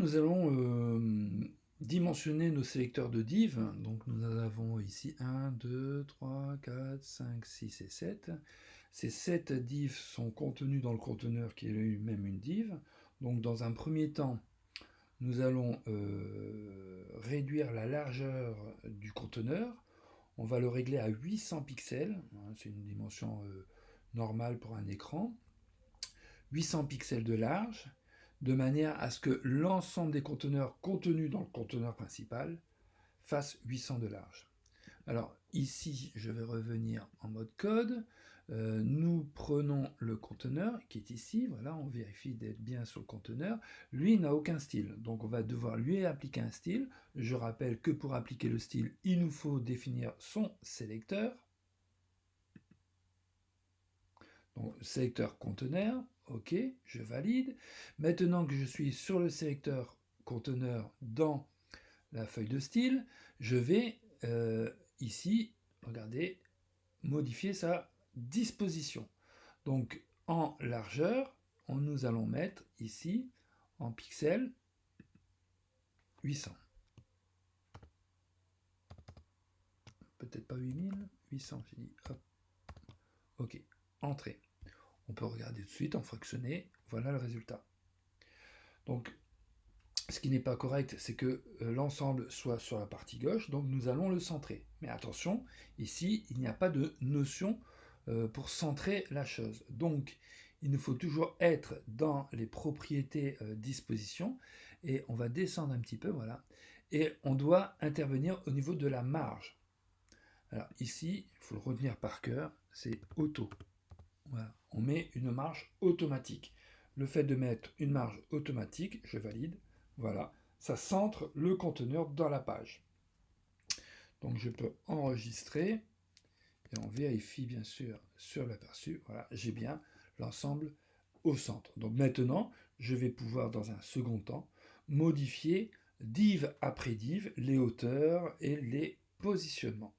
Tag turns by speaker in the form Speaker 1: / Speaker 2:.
Speaker 1: Nous allons dimensionner nos sélecteurs de div. Donc nous en avons ici 1, 2, 3, 4, 5, 6 et 7. Ces 7 divs sont contenus dans le conteneur qui est lui-même une div. Donc dans un premier temps, nous allons réduire la largeur du conteneur. On va le régler à 800 pixels. C'est une dimension normale pour un écran. 800 pixels de large, de manière à ce que l'ensemble des conteneurs contenus dans le conteneur principal fasse 800 de large. Alors ici, je vais revenir en mode code. Nous prenons le conteneur qui est ici. Voilà, on vérifie d'être bien sur le conteneur. Lui n'a aucun style, donc on va devoir lui appliquer un style. Je rappelle que pour appliquer le style, il nous faut définir son sélecteur. Donc, sélecteur conteneur, ok, je valide. Maintenant que je suis sur le sélecteur conteneur dans la feuille de style, je vais ici, regardez, modifier sa disposition. Donc en largeur, nous allons mettre ici en pixels 800. Peut-être pas 8000, 800, j'ai dit, hop. Ok, entrée. On peut regarder tout de suite en fractionné, voilà le résultat. Donc ce qui n'est pas correct, c'est que l'ensemble soit sur la partie gauche, donc nous allons le centrer. Mais attention, ici, il n'y a pas de notion pour centrer la chose. Donc, il nous faut toujours être dans les propriétés disposition, et on va descendre un petit peu, voilà, et on doit intervenir au niveau de la marge. Alors ici, il faut le retenir par cœur, c'est auto. Voilà, on met une marge automatique. Le fait de mettre une marge automatique, je valide, voilà, ça centre le conteneur dans la page. Donc je peux enregistrer et on vérifie bien sûr sur l'aperçu. Voilà, j'ai bien l'ensemble au centre. Donc maintenant, je vais pouvoir dans un second temps modifier div après div les hauteurs et les positionnements.